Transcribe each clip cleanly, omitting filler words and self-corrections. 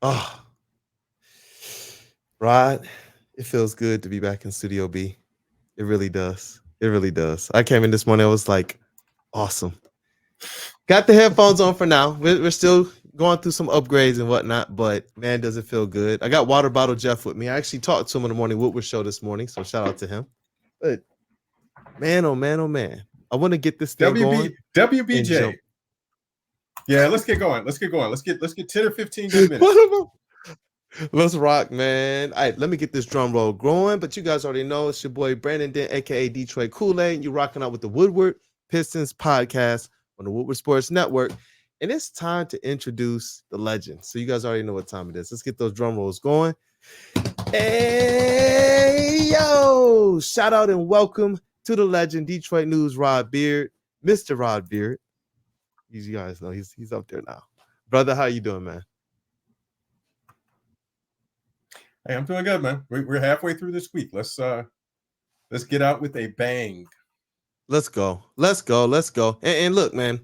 Oh, Rod, it feels good to be back in Studio B. It really does. It really does. I came in this morning. I was like, awesome. Got the headphones on for now. We're still going through some upgrades and whatnot, but man, does it feel good. I got Water Bottle Jeff with me. I actually talked to him in the morning Woodward show this morning, so shout out to him. But man, oh man, oh man. I want to get this thing going. WBJ. Yeah, let's get going. Let's get 10 or 15 good minutes. Let's rock, man. All right, let me get this drum roll growing. But you guys already know it's your boy Brandon Dent, aka Detroit Kool-Aid, and you're rocking out with the Woodward Pistons podcast on the Woodward Sports Network. And it's time to introduce the legend. So you guys already know what time it is. Let's get those drum rolls going. Hey, yo! Shout out and welcome to the legend, Detroit News, Rod Beard, Mr. Rod Beard. You guys know he's up there now. Brother, how you doing, man? Hey, I'm doing good, man. We're halfway through this week. Let's get out with a bang. Let's go. And look, man,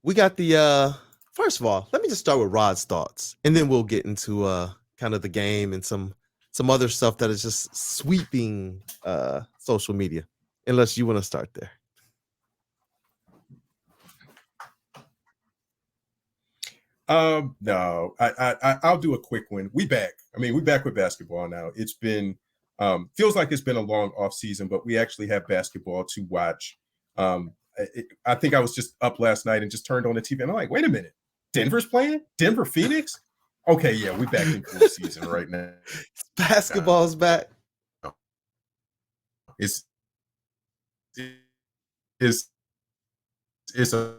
we got the first of all, let me just start with Rod's thoughts, and then we'll get into kind of the game and some other stuff that is just sweeping social media. Unless you want to start there. No, I'll do a quick one. We back with basketball now. It's been feels like it's been a long off season, but we actually have basketball to watch. I think I was just up last night and just turned on the TV and I'm like, wait a minute, Denver's playing? Denver Phoenix? Okay, yeah, we back in full season right now. Basketball's back. It's a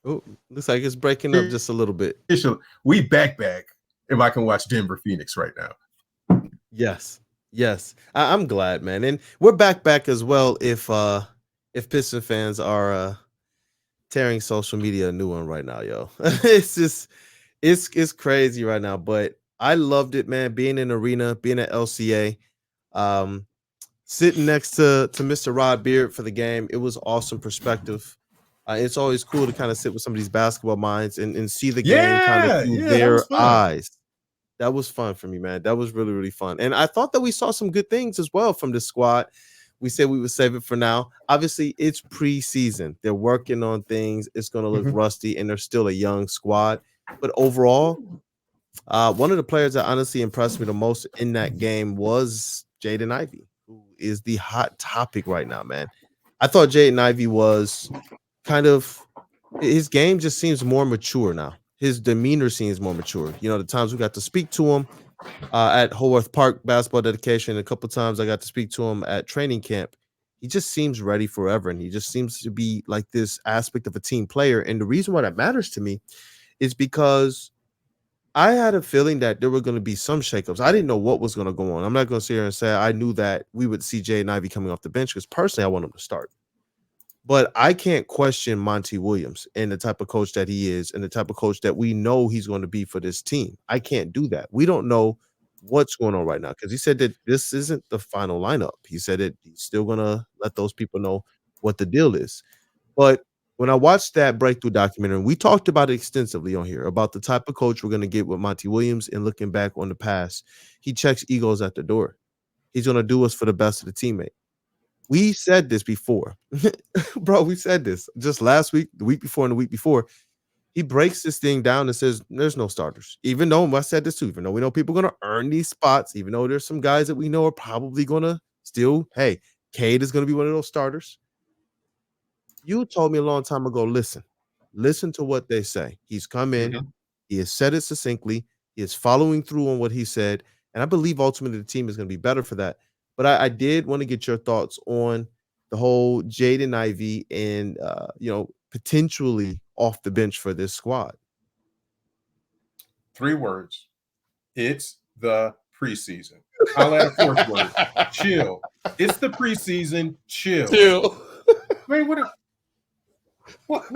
Oh, looks like it's breaking up just a little bit. We back if I can watch Denver Phoenix right now. Yes. I'm glad, man. And we're back as well if Piston fans are tearing social media a new one right now, yo. It's crazy right now, but I loved it, man. Being in the arena, being at LCA, sitting next to Mr. Rod Beard for the game. It was awesome perspective. It's always cool to kind of sit with some of these basketball minds and see the game kind of through their eyes. That was fun for me, man. That was really, really fun. And I thought that we saw some good things as well from this squad. We said we would save it for now. Obviously, it's preseason. They're working on things. It's going to look rusty, and they're still a young squad. But overall, one of the players that honestly impressed me the most in that game was Jaden Ivey, who is the hot topic right now, man. I thought Jaden Ivey was his game just seems more mature now. His demeanor seems more mature. You know, the times we got to speak to him at Woodward Park basketball dedication, a couple times I got to speak to him at training camp. He just seems ready forever, and he just seems to be like this aspect of a team player. And the reason why that matters to me is because I had a feeling that there were going to be some shakeups. I didn't know what was going to go on. I'm not going to sit here and say I knew that we would see Jaden Ivey coming off the bench because personally I want him to start. But I can't question Monty Williams and the type of coach that he is and the type of coach that we know he's going to be for this team. I can't do that. We don't know what's going on right now because he said that this isn't the final lineup. He said that he's still going to let those people know what the deal is. But when I watched that breakthrough documentary, we talked about it extensively on here about the type of coach we're going to get with Monty Williams and looking back on the past. He checks egos at the door. He's going to do us for the best of the teammate. We said this before. Bro, we said this just last week, the week before, and the week before. He breaks this thing down and says there's no starters. Even though I said this too, even though we know people are going to earn these spots, even though there's some guys that we know are probably going to still, hey, Cade is going to be one of those starters. You told me a long time ago, listen to what they say. He's come in, he has said it succinctly, he is following through on what he said, and I believe ultimately the team is going to be better for that. But I did want to get your thoughts on the whole Jaden Ivey and potentially off the bench for this squad. 3 words. It's the preseason. I'll add a 4th word. Chill. It's the preseason. Chill. Wait, what? What?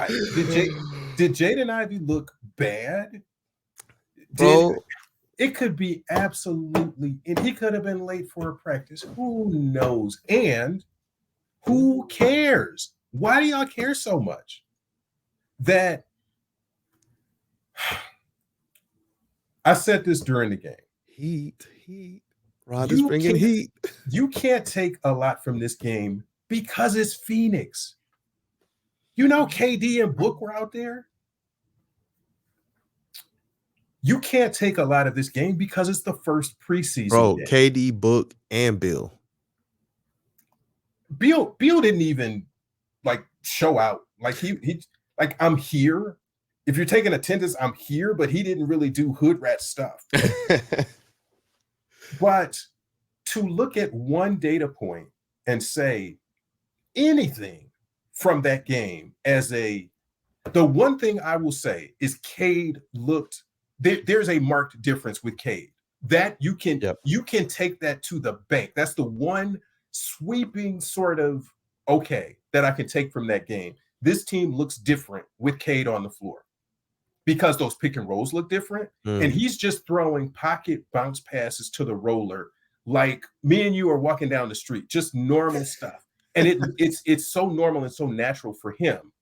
Did Jaden Ivey look bad? Bro, it could be absolutely, and he could have been late for a practice. Who knows? And who cares? Why do y'all care so much? That I said this during the game. Heat. Rod is bringing heat. You can't take a lot from this game because it's Phoenix. You know, KD and Book were out there. You can't take a lot of this game because it's the first preseason game. KD, Book, and Bill. Bill didn't even like show out. Like he like, I'm here. If you're taking attendance, I'm here, but he didn't really do hood rat stuff. But to look at one data point and say anything from that game the one thing I will say is Cade looked, there's a marked difference with Cade. That you can take that to the bank. That's the one sweeping sort of that I can take from that game. This team looks different with Cade on the floor because those pick and rolls look different. And he's just throwing pocket bounce passes to the roller like me and you are walking down the street, just normal stuff. And it's so normal and so natural for him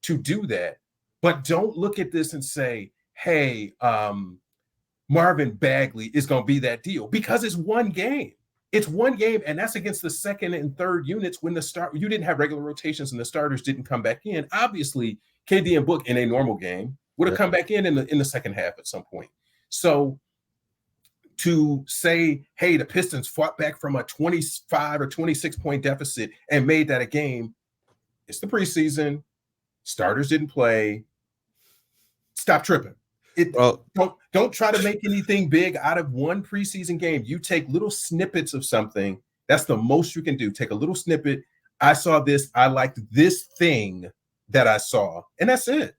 to do that. But don't look at this and say, hey, Marvin Bagley is going to be that deal, because it's one game. It's one game, and that's against the second and third units when you didn't have regular rotations and the starters didn't come back in. Obviously, KD and Book in a normal game would have come back in the second half at some point. So to say, hey, the Pistons fought back from a 25 or 26 point deficit and made that a game, it's the preseason. Starters didn't play. Stop tripping. Don't try to make anything big out of one preseason game. You take little snippets of something. That's the most you can do. Take a little snippet. I saw this. I liked this thing that I saw, and that's it.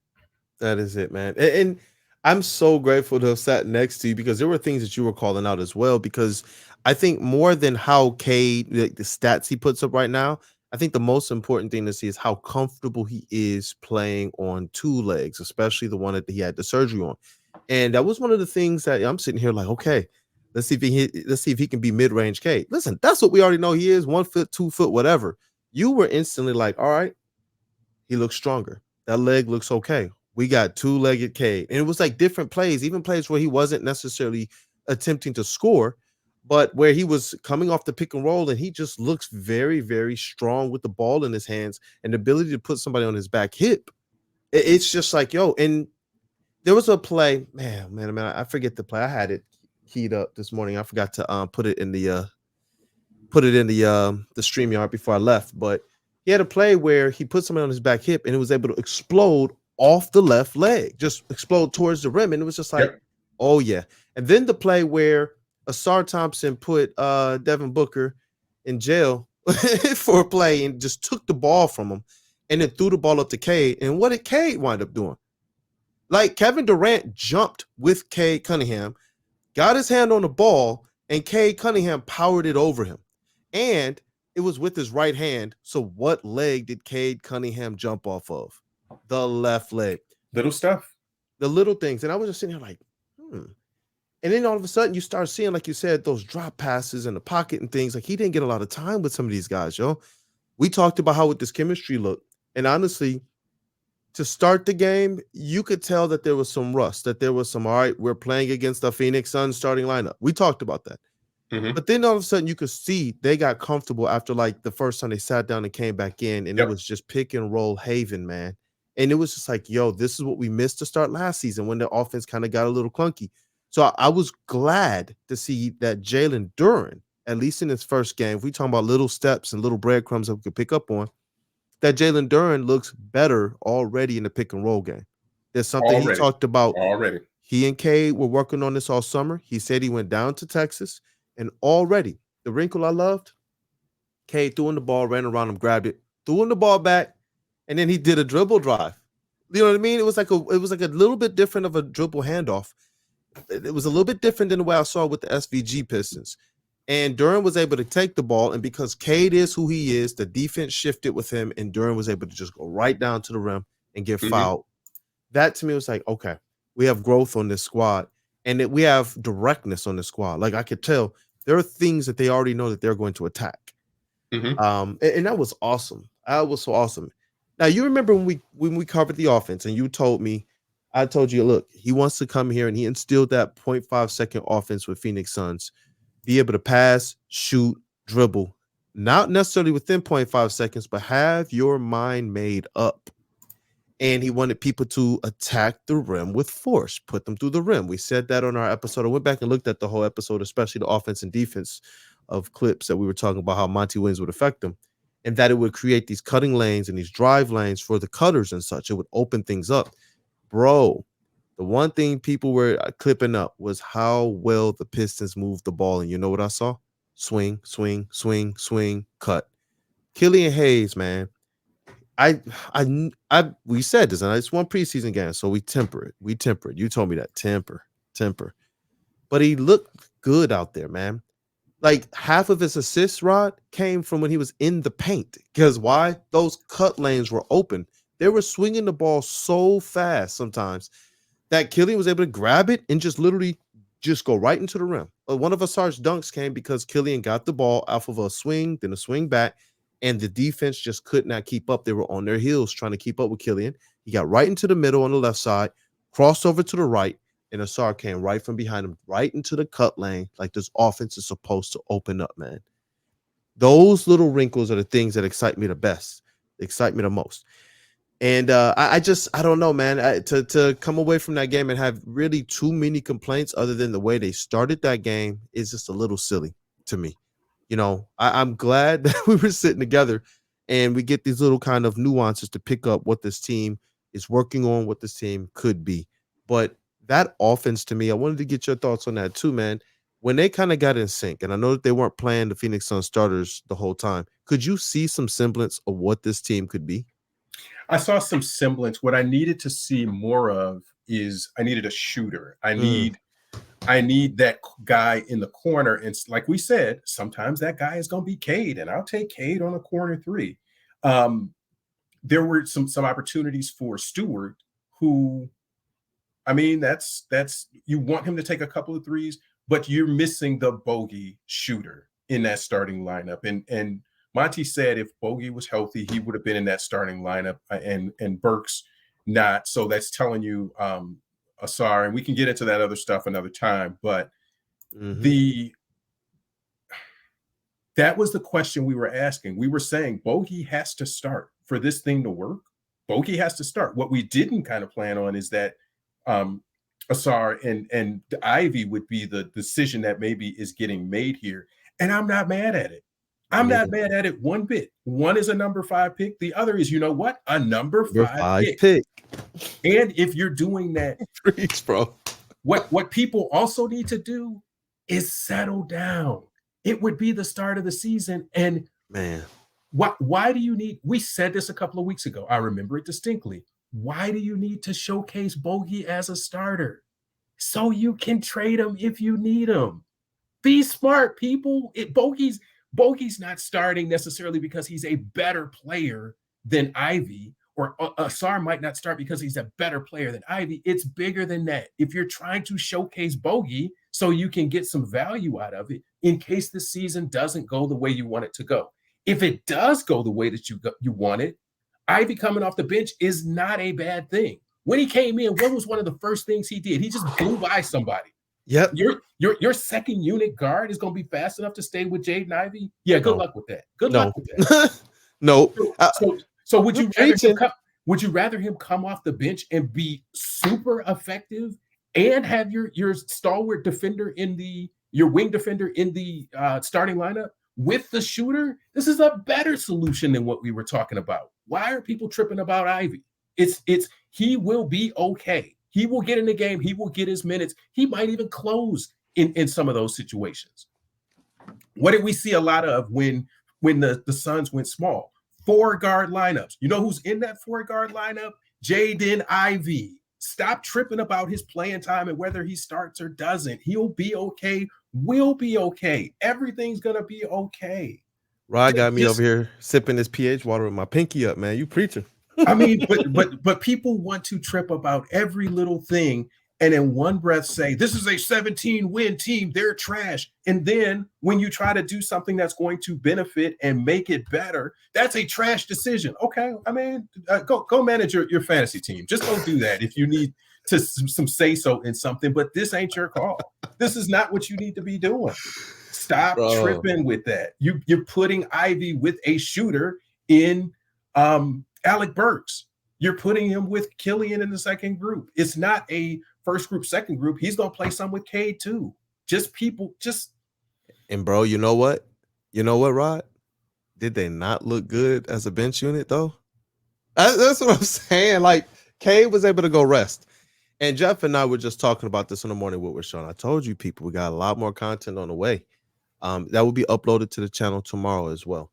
That is it, man. And I'm so grateful to have sat next to you, because there were things that you were calling out as well. Because I think more than how Cade, the stats he puts up right now, I think the most important thing to see is how comfortable he is playing on two legs, especially the one that he had the surgery on. And that was one of the things that I'm sitting here like, okay, let's see if he can be mid-range Cade. Listen, that's what we already know he is, 1 foot, 2 foot, whatever. You were instantly like, all right, he looks stronger. That leg looks okay. We got two-legged Cade. And it was like different plays, even plays where he wasn't necessarily attempting to score, but where he was coming off the pick and roll, and he just looks very, very strong with the ball in his hands and the ability to put somebody on his back hip. It's just like, yo, and there was a play, man, I forget the play. I had it keyed up this morning. I forgot to put it in the StreamYard before I left, but he had a play where he put somebody on his back hip and it was able to explode off the left leg, just explode towards the rim. And it was just like, oh yeah. And then the play where Asar Thompson put Devin Booker in jail for a play and just took the ball from him and then threw the ball up to Cade. And what did Cade wind up doing? Like, Kevin Durant jumped with Cade Cunningham, got his hand on the ball, and Cade Cunningham powered it over him. And it was with his right hand. So what leg did Cade Cunningham jump off of? The left leg. Little stuff. The little things. And I was just sitting here like, And then all of a sudden you start seeing, like you said, those drop passes in the pocket and things. Like, he didn't get a lot of time with some of these guys, yo. We talked about how this chemistry looked. And honestly, to start the game, you could tell that there was some rust, that there was some, all right, we're playing against the Phoenix Suns starting lineup. We talked about that. But then all of a sudden you could see they got comfortable after like the first time they sat down and came back in, and it was just pick and roll haven, man. And it was just like, yo, this is what we missed to start last season when the offense kind of got a little clunky. So I was glad to see that Jalen Duren, at least in his first game, if we talking about little steps and little breadcrumbs that we could pick up on, that Jalen Duren looks better already in the pick and roll game. There's something he talked about already. He and Cade were working on this all summer. He said he went down to Texas, and already the wrinkle I loved, Cade threw in the ball, ran around him, grabbed it, threw in the ball back, and then he did a dribble drive. You know what I mean? It was like a little bit different of a dribble handoff. It was a little bit different than the way I saw with the SVG Pistons. And Duren was able to take the ball, and because Cade is who he is, the defense shifted with him, and Duren was able to just go right down to the rim and get fouled. That to me was like, okay, we have growth on this squad, and that we have directness on the squad. Like, I could tell there are things that they already know that they're going to attack. And that was awesome. That was so awesome. Now, you remember when we covered the offense, and you told me I told you, look, he wants to come here and he instilled that 0.5-second offense with Phoenix Suns. Be able to pass, shoot, dribble, not necessarily within 0.5 seconds, but have your mind made up. And he wanted people to attack the rim with force, put them through the rim. We said that on our episode. I went back and looked at the whole episode, especially the offense and defense of clips that we were talking about how Monty Williams would affect them, and that it would create these cutting lanes and these drive lanes for the cutters and such. It would open things up. Bro, the one thing people were clipping up was how well the Pistons moved the ball. And you know what I saw? Swing, swing, swing, swing, cut. Killian Hayes, man. We said this, and it's one preseason game, so we temper it. You told me that. Temper. But he looked good out there, man. Like half of his assists, Rod, came from when he was in the paint. Because why? Those cut lanes were open. They were swinging the ball so fast sometimes that Killian was able to grab it and just literally just go right into the rim. One of Asar's dunks came because Killian got the ball off of a swing, then a swing back, and the defense just could not keep up. They were on their heels trying to keep up with Killian. He got right into the middle on the left side, crossed over to the right, and Asar came right from behind him, right into the cut lane, like this offense is supposed to open up, man. Those little wrinkles are the things that excite me the best, excite me the most. And I don't know, man. To come away from that game and have really too many complaints other than the way they started that game is just a little silly to me. You know, I'm glad that we were sitting together and we get these little kind of nuances to pick up what this team is working on, what this team could be. But that offense to me, I wanted to get your thoughts on that too, man. When they kind of got in sync, and I know that they weren't playing the Phoenix Suns starters the whole time, could you see some semblance of what this team could be? I saw some semblance. What I needed to see more of is I needed a shooter. I need that guy in the corner. And like we said, sometimes that guy is going to be Cade, and I'll take Cade on a corner three. There were some opportunities for Stewart, who, I mean, that's you want him to take a couple of threes, but you're missing the bogey shooter in that starting lineup. And Monty said if Bogey was healthy, he would have been in that starting lineup, and Burks not. So that's telling you Asar, and we can get into that other stuff another time. But that was the question we were asking. We were saying Bogey has to start for this thing to work. Bogey has to start. What we didn't kind of plan on is that Asar and Ivy would be the decision that maybe is getting made here. And I'm not mad at it. I'm not mad at it one bit. One is a number 5 pick. The other is, you know what? A number 5 pick. And if you're doing that, Preach, bro. What people also need to do is settle down. It would be the start of the season. And man, why do you need, we said this a couple of weeks ago. I remember it distinctly. Why do you need to showcase Bogey as a starter? So you can trade him if you need him. Be smart, people. Bogey's not starting necessarily because he's a better player than Ivy, or Asar might not start because he's a better player than Ivy. It's bigger than that. If you're trying to showcase Bogey so you can get some value out of it in case the season doesn't go the way you want it to go. If it does go the way that you want it, Ivy coming off the bench is not a bad thing. When he came in, what was one of the first things he did? He just blew by somebody. Yep. Your second unit guard is going to be fast enough to stay with Jaden Ivey. Yeah, good luck with that. Good luck with that. No. So would you rather him come off the bench and be super effective and have your stalwart defender your wing defender in the starting lineup with the shooter? This is a better solution than what we were talking about. Why are people tripping about Ivy? He will be okay. He will get in the game. He will get his minutes. He might even close in some of those situations. What did we see a lot of when the Suns went small? 4-guard lineups. You know who's in that 4-guard lineup? Jaden Ivey. Stop tripping about his playing time and whether he starts or doesn't. He'll be okay. We'll be okay. Everything's going to be okay. Rod got me over here sipping this pH water with my pinky up, man. You preaching. I mean, but people want to trip about every little thing. and in one breath say, this is a 17-win team, they're trash. And then when you try to do something that's going to benefit and make it better, that's a trash decision. Okay, I mean, go manage your fantasy team. Just don't do that if you need to some say-so in something, but this ain't your call. This is not what you need to be doing. Stop tripping with that. You're putting Ivy with a shooter in Alec Burks. You're putting him with Killian in the second group. It's not a first group, second group. He's going to play some with Cade too. And bro, you know what? You know what, Rod? Did they not look good as a bench unit though? That's what I'm saying. Like, Cade was able to go rest. And Jeff and I were just talking about this in the morning with Sean. I told you people, we got a lot more content on the way. That will be uploaded to the channel tomorrow as well.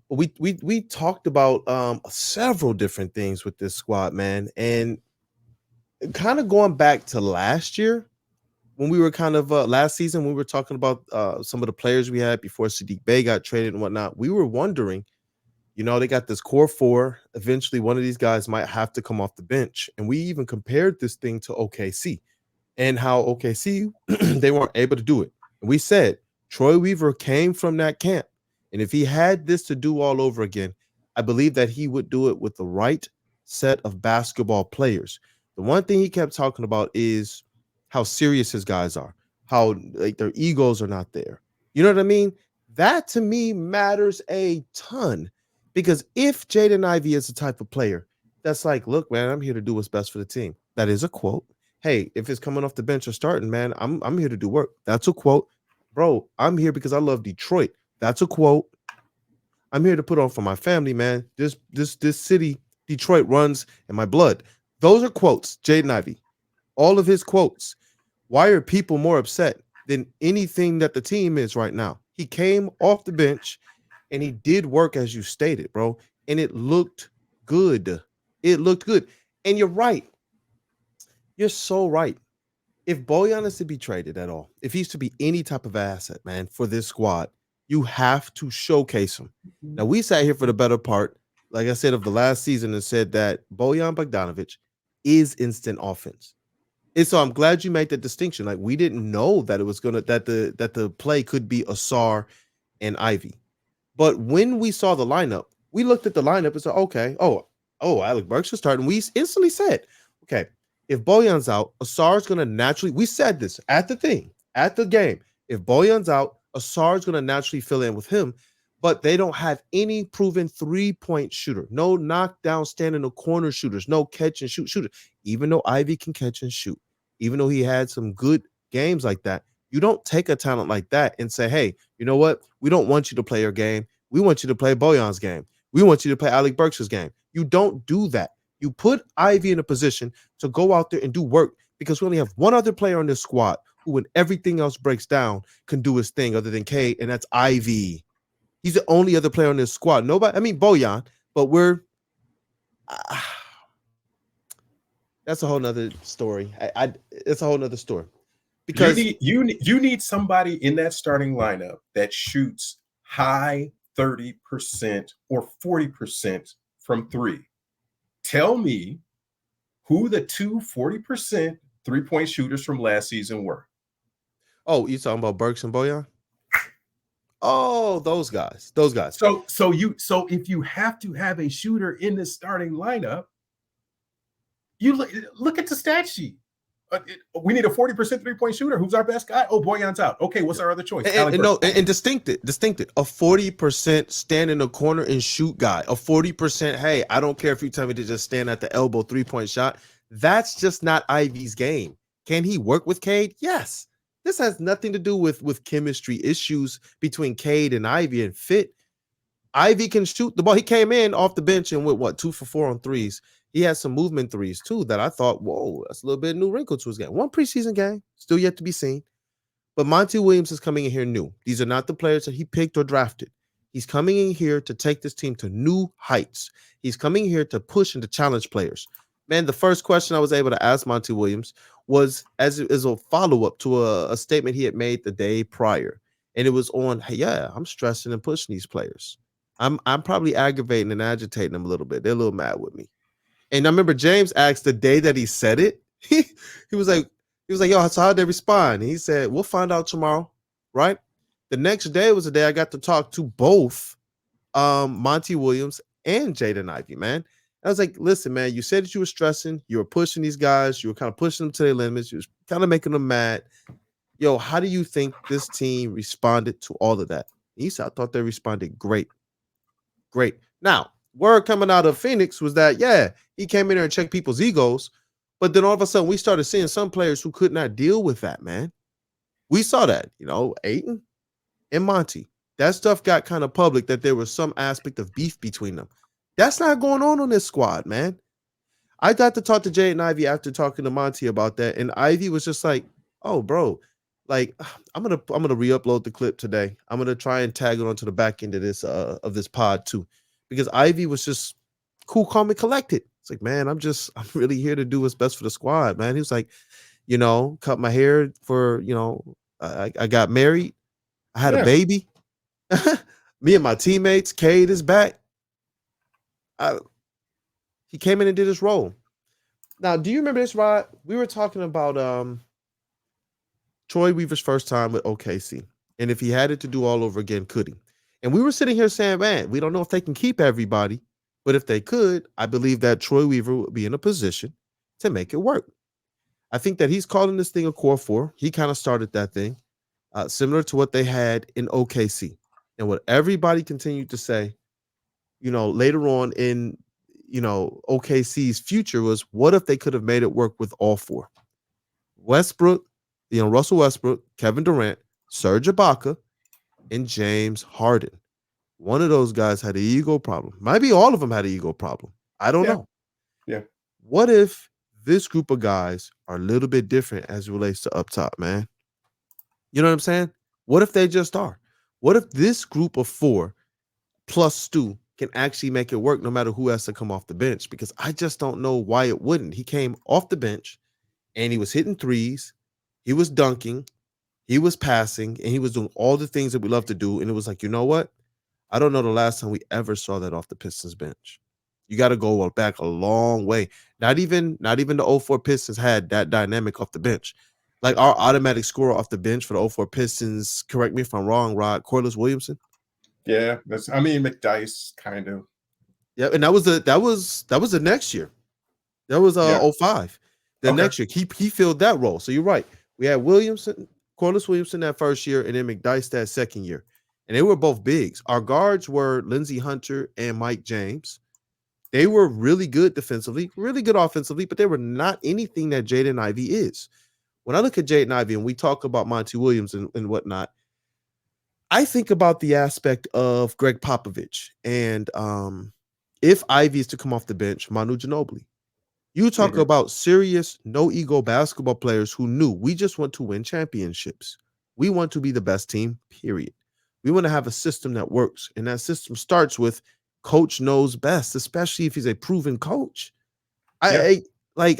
We talked about several different things with this squad, man. And kind of going back to last year, when we were kind of last season, when we were talking about some of the players we had before Sadiq Bey got traded and whatnot, we were wondering, you know, they got this core four. Eventually, one of these guys might have to come off the bench. And we even compared this thing to OKC and how OKC, they weren't able to do it. And we said, Troy Weaver came from that camp. And if he had this to do all over again, I believe that he would do it with the right set of basketball players. The one thing he kept talking about is how serious his guys are, how like their egos are not there. You know what I mean? That to me matters a ton, because if Jaden Ivey is the type of player that's like, look, man, I'm here to do what's best for the team. That is a quote. Hey, if it's coming off the bench or starting, man, I'm here to do work. That's a quote. Bro, I'm here because I love Detroit. That's a quote. I'm here to put on for my family, man. This city, Detroit, runs in my blood. Those are quotes, Jaden Ivey. All of his quotes. Why are people more upset than anything that the team is right now? He came off the bench and he did work as you stated, bro. And it looked good. It looked good. And you're right. You're so right. If Bojan is to be traded at all, if he's to be any type of asset, man, for this squad, you have to showcase him. Now, we sat here for the better part, like I said, of the last season and said that Bojan Bogdanovic is instant offense. And so I'm glad you made that distinction. Like, we didn't know that it was gonna that the play could be Asar and Ivy. But when we saw the lineup, we looked at the lineup and said, okay, Alec Burks is starting. We instantly said, okay, if Bojan's out, Asar's gonna naturally, we said this at the game. If Bojan's out, Asar's gonna naturally fill in with him. But they don't have any proven three-point shooter, no knockdown, stand in the corner shooters, no catch and shoot shooter. Even though Ivy can catch and shoot, even though he had some good games like that, you don't take a talent like that and say, hey, you know what? We don't want you to play your game. We want you to play Bojan's game. We want you to play Alec Burks' game. You don't do that. You put Ivy in a position to go out there and do work, because we only have one other player on this squad who, when everything else breaks down, can do his thing other than Cade, and that's Ivy. He's the only other player on this squad. Nobody, I mean, Bojan, but that's a whole nother story. It's a whole nother story. Because you need somebody in that starting lineup that shoots high 30% or 40% from three. Tell me who the two 40% three-point shooters from last season were. Oh, you talking about Burks and Bojan? Oh, those guys. So if you have to have a shooter in the starting lineup, you look at the stat sheet. We need a 40% three-point shooter. Who's our best guy? Oh, Bojan's out. Okay, what's our other choice? And distinct it. A 40% stand in the corner and shoot guy. A 40%, hey, I don't care if you tell me to just stand at the elbow three-point shot. That's just not Ivy's game. Can he work with Cade? Yes. This has nothing to do with chemistry issues between Cade and Ivy and fit. Ivy can shoot the ball. He came in off the bench and went, 2 for 4 on threes. He had some movement threes, too, that I thought, whoa, that's a little bit new wrinkle to his game. One preseason game, still yet to be seen. But Monty Williams is coming in here new. These are not the players that he picked or drafted. He's coming in here to take this team to new heights. He's coming here to push and to challenge players. Man, the first question I was able to ask Monty Williams was as a follow-up to a statement he had made the day prior. And it was on, hey, yeah, I'm stressing and pushing these players. I'm probably aggravating and agitating them a little bit. They're a little mad with me. And I remember James asked the day that he said it, he was like, He was like, yo, so how'd they respond? And he said, we'll find out tomorrow, right? The next day was the day I got to talk to both Monty Williams and Jaden Ivey, man. I was like, listen, man, you said that you were stressing, you were pushing these guys, you were kind of pushing them to their limits, you was kind of making them mad. Yo, how do you think this team responded to all of that? He said, I thought they responded great. Great. Now, word coming out of Phoenix was that, yeah, he came in there and checked people's egos, but then all of a sudden we started seeing some players who could not deal with that, man. We saw that, Ayton and Monty. That stuff got kind of public that there was some aspect of beef between them. That's not going on this squad, man. I got to talk to Jaden Ivey after talking to Monty about that, and Ivey was just like, "Oh, bro, like I'm gonna re-upload the clip today. I'm gonna try and tag it onto the back end of this pod too, because Ivey was just cool, calm, and collected. It's like, man, I'm really here to do what's best for the squad, man. He was like, cut my hair for, I got married, I had a baby." Me and my teammates, Cade is back. He came in and did his role. Now, do you remember this, Rod? We were talking about Troy Weaver's first time with OKC. And if he had it to do all over again, could he? And we were sitting here saying, man, we don't know if they can keep everybody. But if they could, I believe that Troy Weaver would be in a position to make it work. I think that he's calling this thing a core four. He kind of started that thing, similar to what they had in OKC. And what everybody continued to say, later on in, OKC's future was, what if they could have made it work with all four? Westbrook, Russell Westbrook, Kevin Durant, Serge Ibaka, and James Harden. One of those guys had an ego problem. Maybe all of them had an ego problem. I don't know. Yeah. What if this group of guys are a little bit different as it relates to up top, man? You know what I'm saying? What if they just are? What if this group of four plus Stu can actually make it work no matter who has to come off the bench? Because I just don't know why it wouldn't. He came off the bench and he was hitting threes. He was dunking. He was passing, and he was doing all the things that we love to do. And it was like, you know what? I don't know the last time we ever saw that off the Pistons bench. You got to go back a long way. Not even the 04 Pistons had that dynamic off the bench. Like our automatic scorer off the bench for the 04 Pistons, correct me if I'm wrong, Rod, Corliss Williamson. Yeah, McDyess kind of. Yeah, and that was the next year. That was 05. Next year, he filled that role. So you're right. We had Corliss Williamson that first year, and then McDyess that second year. And they were both bigs. Our guards were Lindsey Hunter and Mike James. They were really good defensively, really good offensively, but they were not anything that Jaden Ivey is. When I look at Jaden Ivey and we talk about Monty Williams and whatnot, I think about the aspect of Greg Popovich and if Ivey is to come off the bench, Manu Ginobili. You talk about serious, no-ego basketball players who knew we just want to win championships. We want to be the best team, period. We want to have a system that works, and that system starts with coach knows best, especially if he's a proven coach. Man,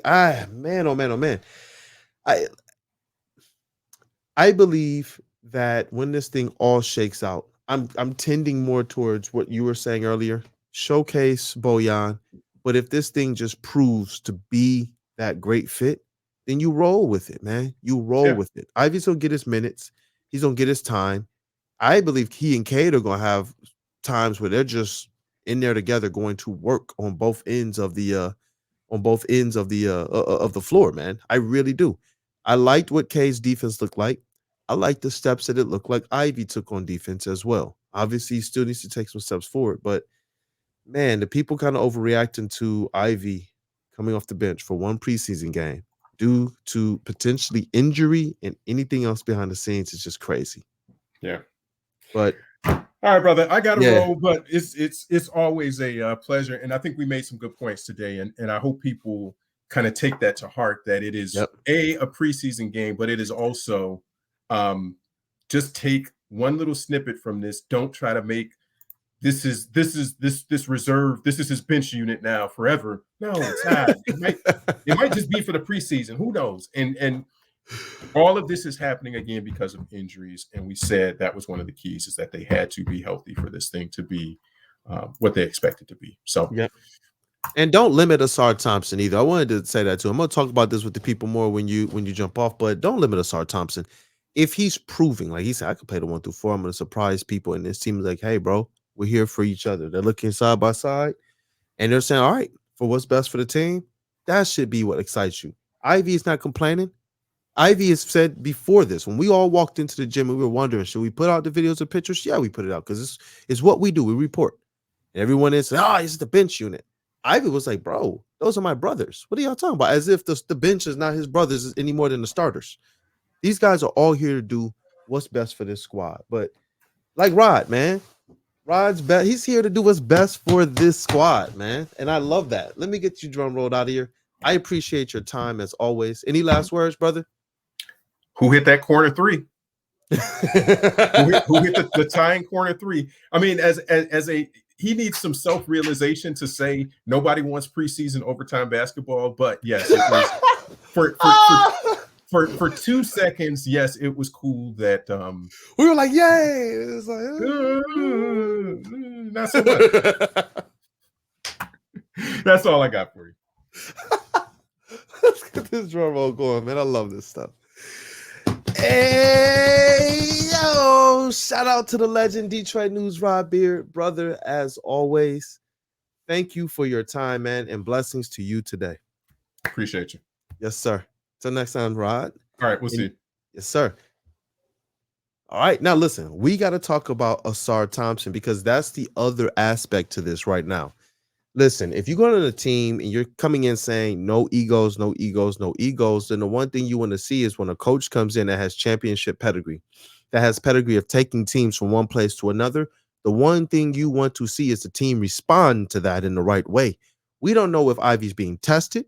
oh man. I believe that when this thing all shakes out, I'm tending more towards what you were saying earlier. Showcase Bojan, but if this thing just proves to be that great fit, then you roll with it, man. You roll with it. Ivey's gonna get his minutes. He's gonna get his time. I believe he and Cade are gonna have times where they're just in there together, going to work on both ends of the floor, man. I really do. I liked what Cade's defense looked like. I like the steps that it looked like Ivey took on defense as well. Obviously, he still needs to take some steps forward, but man, the people kind of overreacting to Ivey coming off the bench for one preseason game due to potentially injury and anything else behind the scenes is just crazy. Yeah. But all right, brother, I got to roll, but it's always a pleasure. And I think we made some good points today. And I hope people kind of take that to heart, that it is a preseason game, but it is also just take one little snippet from this. Don't try to make this reserve. This is his bench unit now forever. No, it's not. It might just be for the preseason. Who knows? And all of this is happening again because of injuries. And we said that was one of the keys, is that they had to be healthy for this thing to be what they expected to be. So And don't limit Asar Thompson either. I wanted to say that too. I'm gonna talk about this with the people more when you jump off, but don't limit Asar Thompson. If he's proving, like he said, I could play the 1 through 4, I'm gonna surprise people. And it seems like, hey, bro, we're here for each other. They're looking side by side and they're saying, all right, for what's best for the team, that should be what excites you. Ivy is not complaining. Ivy has said before this, when we all walked into the gym and we were wondering, should we put out the videos and pictures? Yeah, we put it out because it's what we do. We report. And everyone is, it's the bench unit. Ivy was like, bro, those are my brothers. What are y'all talking about? As if the bench is not his brothers any more than the starters. These guys are all here to do what's best for this squad. But like Rod, man, Rod's best. He's here to do what's best for this squad, man. And I love that. Let me get you drum rolled out of here. I appreciate your time as always. Any last words, brother? Who hit that corner three? who hit the tying corner three? I mean, as a he needs some self-realization to say nobody wants preseason overtime basketball, but yes, it was for 2 seconds. Yes, it was cool that we were like, yay! It's like, not so much. That's all I got for you. Let's get this drum roll going, man. I love this stuff. Hey, yo, shout out to the legend Detroit News, Rod Beard. Brother, as always, thank you for your time, man, and blessings to you today. Appreciate you. Yes, sir. Till next time, Rod. All right, we'll see. Yes, sir. All right, now listen, we got to talk about Asar Thompson because that's the other aspect to this right now. Listen, if you go to the team and you're coming in saying no egos, no egos, no egos, then the one thing you want to see is when a coach comes in that has championship pedigree, that has pedigree of taking teams from one place to another, the one thing you want to see is the team respond to that in the right way. We don't know if Ivy's being tested.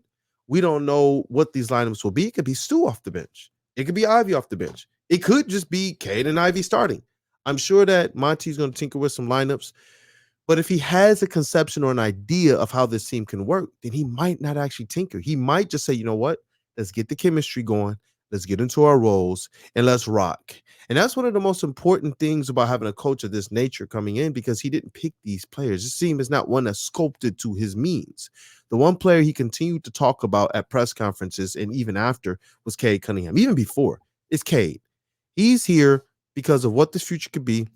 We don't know what these lineups will be. It could be Stu off the bench. It could be Ivy off the bench. It could just be Cade and Ivy starting. I'm sure that Monty's going to tinker with some lineups. But if he has a conception or an idea of how this team can work, then he might not actually tinker. He might just say, you know what? Let's get the chemistry going. Let's get into our roles and let's rock. And that's one of the most important things about having a coach of this nature coming in because he didn't pick these players. This team is not one that's sculpted to his means. The one player he continued to talk about at press conferences and even after was Cade Cunningham. Even before, it's Cade. He's here because of what this future could be.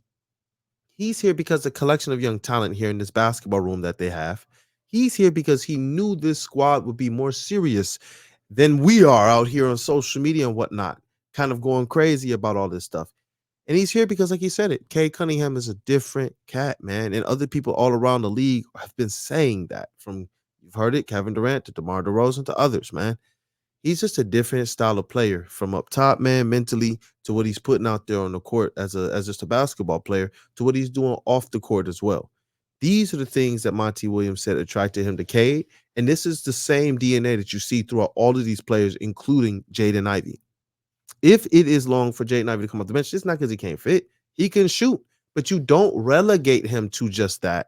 He's here because of the collection of young talent here in this basketball room that they have. He's here because he knew this squad would be more serious than we are out here on social media and whatnot, kind of going crazy about all this stuff. And he's here because, like he said it, Cade Cunningham is a different cat, man. And other people all around the league have been saying that. From, you've heard it, Kevin Durant to DeMar DeRozan to others, man. He's just a different style of player from up top, man, mentally to what he's putting out there on the court as just a basketball player to what he's doing off the court as well. These are the things that Monty Williams said attracted him to Cade. And this is the same DNA that you see throughout all of these players, including Jaden Ivey. If it is long for Jaden Ivey to come off the bench, it's not because he can't fit. He can shoot, but you don't relegate him to just that,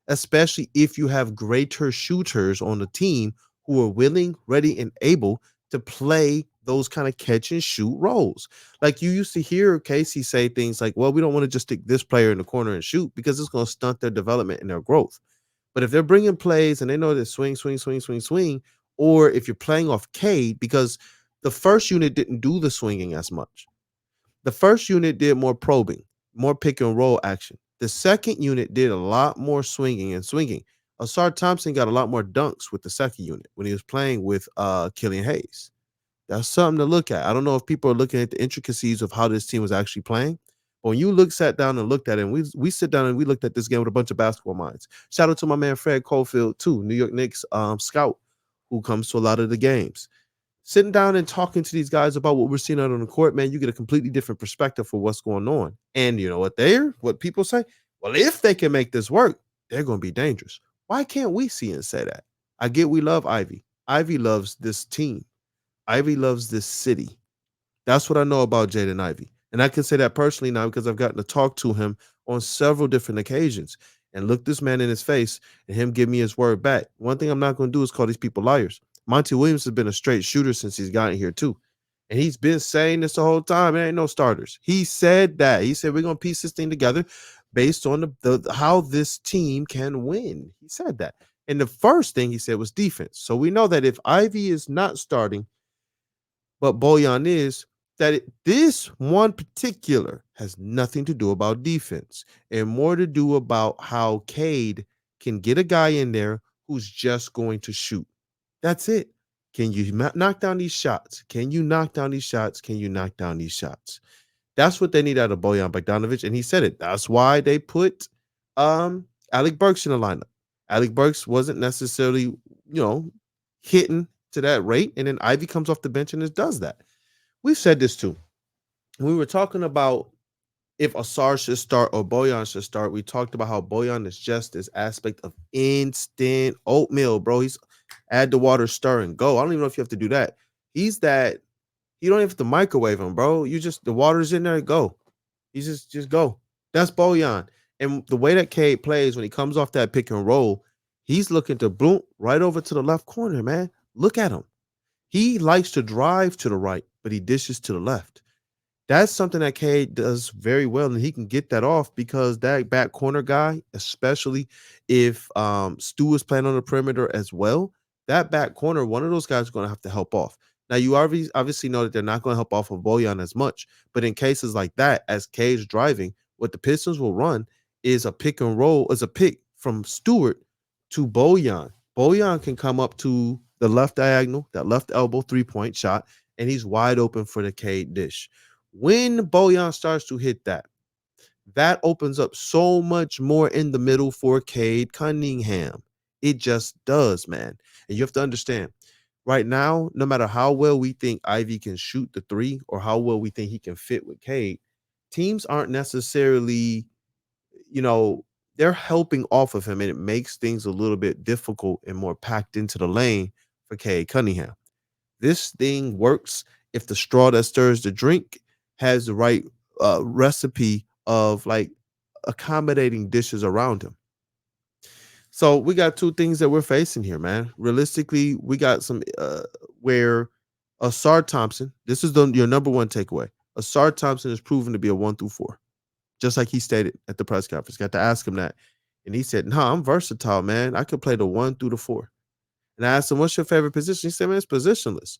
especially if you have greater shooters on the team who are willing, ready, and able to play those kind of catch and shoot roles. Like you used to hear Casey say things like, well, we don't want to just stick this player in the corner and shoot because it's going to stunt their development and their growth. But if they're bringing plays and they know that swing, or if you're playing off Cade, because the first unit didn't do the swinging as much. The first unit did more probing, more pick and roll action. The second unit did a lot more swinging. Asar Thompson got a lot more dunks with the second unit when he was playing with Killian Hayes. That's something to look at. I don't know if people are looking at the intricacies of how this team was actually playing. But when you sat down and looked at it, and we sit down and we looked at this game with a bunch of basketball minds. Shout out to my man Fred Cofield too, New York Knicks scout, who comes to a lot of the games. Sitting down and talking to these guys about what we're seeing out on the court, man, you get a completely different perspective for what's going on. And you know what people say? Well, if they can make this work, they're going to be dangerous. Why can't we see and say that? I get we love Ivy. Ivy loves this team. Ivy loves this city. That's what I know about Jaden Ivey. And I can say that personally now because I've gotten to talk to him on several different occasions and look this man in his face and him give me his word back. One thing I'm not going to do is call these people liars. Monty Williams has been a straight shooter since he's gotten here too. And he's been saying this the whole time. There ain't no starters. He said that. He said, we're going to piece this thing together based on the how this team can win. He said that. And the first thing he said was defense. So we know that if Ivy is not starting, but Bojan is, this one particular has nothing to do about defense and more to do about how Cade can get a guy in there who's just going to shoot. That's it. Can you knock down these shots? Can you knock down these shots? Can you knock down these shots? That's what they need out of Bojan Bogdanovic. And he said it. That's why they put Alec Burks in the lineup. Alec Burks wasn't necessarily, hitting to that rate. And then Ivy comes off the bench and it does that. We've said this too. We were talking about if Asar should start or Bojan should start. We talked about how Bojan is just this aspect of instant oatmeal, bro. He's add the water, stir, and go. I don't even know if you have to do that. He's that. You don't have to microwave him, bro. You just, the water's in there, go. You just go. That's Bojan. And the way that Cade plays when he comes off that pick and roll, he's looking to boom right over to the left corner, man. Look at him. He likes to drive to the right, but he dishes to the left. That's something that Cade does very well, and he can get that off because that back corner guy, especially if Stu is playing on the perimeter as well, that back corner, one of those guys is going to have to help off. Now, you obviously know that they're not going to help off of Bojan as much, but in cases like that, as Cade's driving, what the Pistons will run is a pick and roll, is a pick from Stewart to Bojan. Bojan can come up to the left diagonal, that left elbow 3-point shot, and he's wide open for the Cade dish. When Bojan starts to hit that, that opens up so much more in the middle for Cade Cunningham. It just does, man. And you have to understand, right now, no matter how well we think Ivy can shoot the three or how well we think he can fit with Cade, teams aren't necessarily, they're helping off of him, and it makes things a little bit difficult and more packed into the lane for Cade Cunningham. This thing works if the straw that stirs the drink has the right recipe of like accommodating dishes around him. So we got two things that we're facing here, man. Realistically, we got some where Asar Thompson, this is your number one takeaway. Asar Thompson is proven to be a 1 through 4, just like he stated at the press conference. Got to ask him that. And he said, "No, I'm versatile, man. I could play the 1 through the 4. And I asked him, what's your favorite position? He said, man, it's positionless.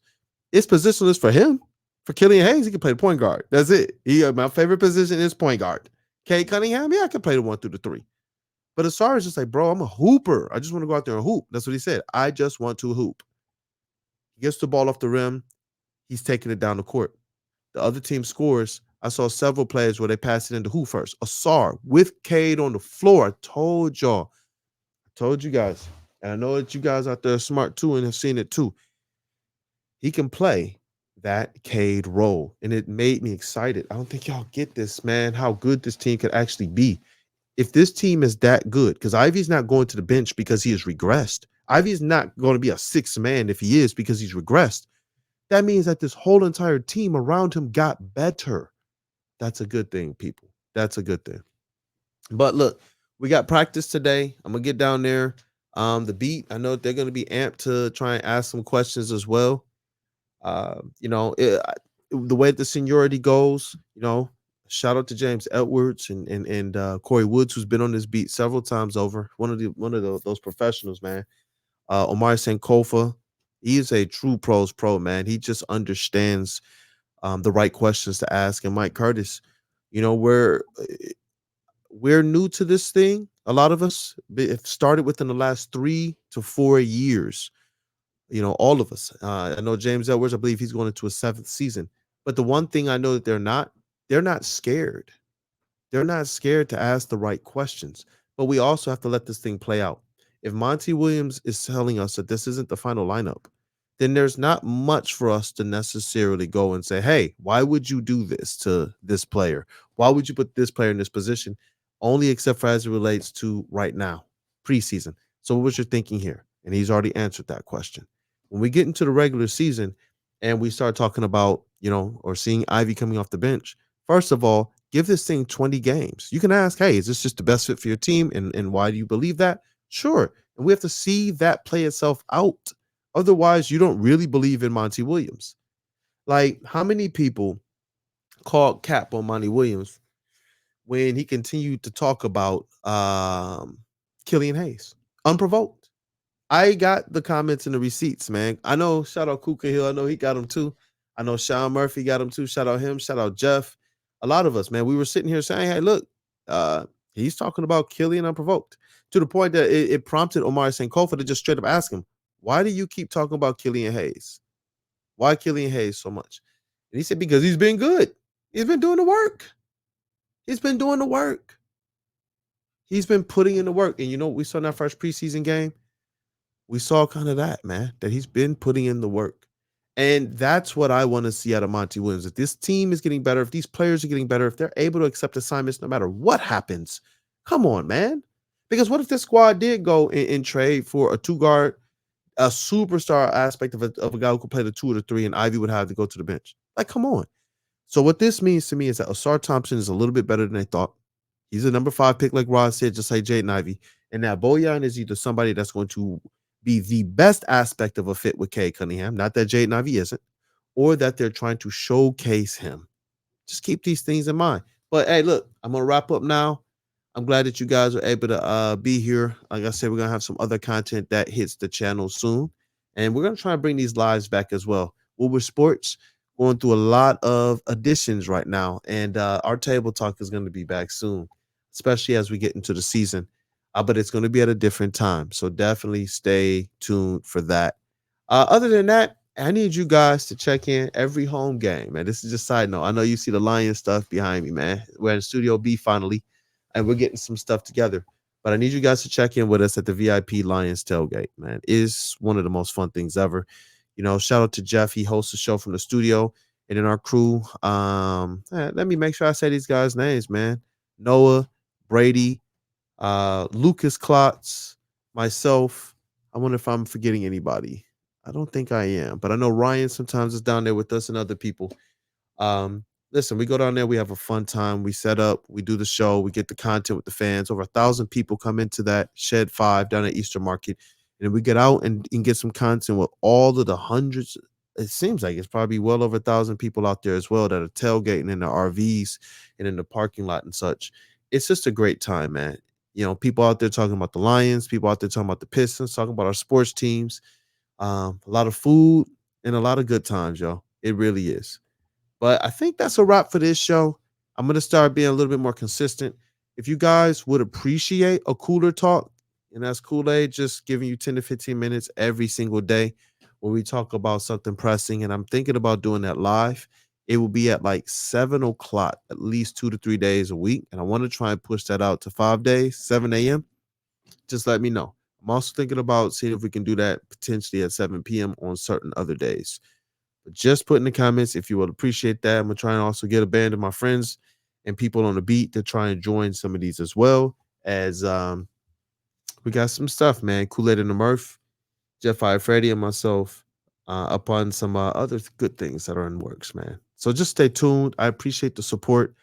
It's positionless for him. For Killian Hayes, he can play the point guard. That's it. My favorite position is point guard. Cade Cunningham, yeah, I can play the 1 through the 3. But Asar is just like, bro, I'm a hooper. I just want to go out there and hoop. That's what he said. I just want to hoop. He gets the ball off the rim. He's taking it down the court. The other team scores. I saw several plays where they passed it into who first? Asar with Cade on the floor. I told y'all. I told you guys. And I know that you guys out there are smart too and have seen it too. He can play that Cade role, and it made me excited. I don't think y'all get this, man, how good this team could actually be. If this team is that good, because Ivy's not going to the bench because he has regressed. Ivy's not going to be a sixth man if he is because he's regressed. That means that this whole entire team around him got better. That's a good thing, people. That's a good thing. But look, we got practice today. I'm going to get down there. The beat, I know they're going to be amped to try and ask some questions as well. The way the seniority goes, shout out to James Edwards and Corey Woods, who's been on this beat several times over. One of those professionals, man. Omari Sankofa, he is a true pro, man. He just understands the right questions to ask. And Mike Curtis, we're new to this thing. A lot of us it started within the last 3 to 4 years. All of us. I know James Edwards, I believe he's going into a 7th season. But the one thing I know that they're not scared. They're not scared to ask the right questions. But we also have to let this thing play out. If Monty Williams is telling us that this isn't the final lineup, then there's not much for us to necessarily go and say, hey, why would you do this to this player? Why would you put this player in this position? Only except for as it relates to right now, preseason. So what was your thinking here? And he's already answered that question. When we get into the regular season and we start talking about, or seeing Ivy coming off the bench, first of all, give this thing 20 games. You can ask, hey, is this just the best fit for your team? And why do you believe that? Sure. And we have to see that play itself out. Otherwise, you don't really believe in Monty Williams. Like, how many people called cap on Monty Williams when he continued to talk about Killian Hayes? Unprovoked. I got the comments and the receipts, man. I know, shout out Kuka Hill. I know he got them too. I know Sean Murphy got them too. Shout out him. Shout out Jeff. A lot of us, man. We were sitting here saying, hey, look, he's talking about Killian unprovoked to the point that it prompted Omari Sankofa to just straight up ask him, why do you keep talking about Killian Hayes? Why Killian Hayes so much? And he said, because he's been good. He's been doing the work. He's been doing the work. He's been putting in the work. And you know what we saw in that first preseason game? We saw kind of that, man, that he's been putting in the work. And that's what I want to see out of Monty Williams. If this team is getting better, if these players are getting better, if they're able to accept assignments no matter what happens, come on, man. Because what if this squad did go and trade for a two-guard, a superstar aspect of a guy who could play the 2 or the 3, and Ivy would have to go to the bench? Like, come on. So what this means to me is that Asar Thompson is a little bit better than they thought. He's a number 5 pick, like Rod said, just like Jaden Ivey. And now Bojan is either somebody that's going to be the best aspect of a fit with Cade Cunningham, not that Jaden Ivey isn't, or that they're trying to showcase him. Just keep these things in mind. But hey, look, I'm going to wrap up now. I'm glad that you guys are able to be here. Like I said, we're going to have some other content that hits the channel soon. And we're going to try and bring these lives back as well. Woodward Sports going through a lot of additions right now. And our table talk is going to be back soon, especially as we get into the season. But it's going to be at a different time. So definitely stay tuned for that. Other than that, I need you guys to check in every home game, man. This is just a side note. I know you see the Lions stuff behind me, man. We're in Studio B finally, and we're getting some stuff together. But I need you guys to check in with us at the VIP Lions tailgate, man. It is one of the most fun things ever. You know, shout out to Jeff. He hosts the show from the studio. And then our crew, let me make sure I say these guys' names, man. Noah, Brady, Lucas Klotz, myself. I wonder if I'm forgetting anybody. I don't think I am, but I know Ryan sometimes is down there with us and other people. Listen, we go down there, we have a fun time. We set up, we do the show, we get the content with the fans. Over 1,000 people come into that Shed 5 down at Easter Market. And we get out and get some content with all of the hundreds. It seems like it's probably well over 1,000 people out there as well that are tailgating in the RVs and in the parking lot and such. It's just a great time, man. You know, people out there talking about the Lions, people out there talking about the Pistons, talking about our sports teams. A lot of food and a lot of good times, yo. It really is. But I think that's a wrap for this show. I'm going to start being a little bit more consistent. If you guys would appreciate a cooler talk, and that's Kool-Aid, just giving you 10 to 15 minutes every single day where we talk about something pressing, and I'm thinking about doing that live. It will be at like 7 o'clock, at least 2 to 3 days a week. And I want to try and push that out to 5 days, 7 a.m. Just let me know. I'm also thinking about seeing if we can do that potentially at 7 p.m. on certain other days. But just put in the comments if you would appreciate that. I'm going to try and also get a band of my friends and people on the beat to try and join some of these as well, as we got some stuff, man. Kool-Aid and the Murph, Jeff I, Freddie, and myself upon some other good things that are in works, man. So just stay tuned. I appreciate the support.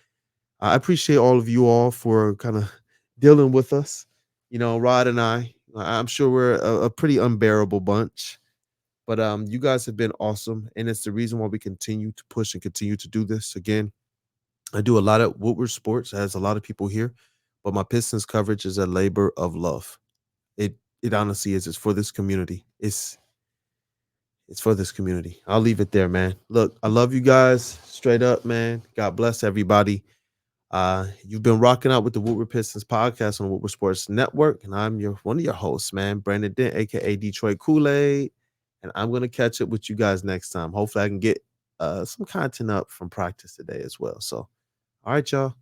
I appreciate all of you all for kind of dealing with us. You know, Rod and I'm sure we're a pretty unbearable bunch. But you guys have been awesome, and it's the reason why we continue to push and continue to do this. Again, I do a lot of Woodward Sports, as a lot of people here, but my Pistons coverage is a labor of love. It honestly is. It's for this community. It's for this community. I'll leave it there, man. Look, I love you guys. Straight up, man. God bless everybody. You've been rocking out with the Woodward Pistons podcast on Woodward Sports Network, and I'm one of your hosts, man, Brandon Dent, aka Detroit Kool-Aid. And I'm going to catch up with you guys next time. Hopefully I can get some content up from practice today as well. So, all right, y'all.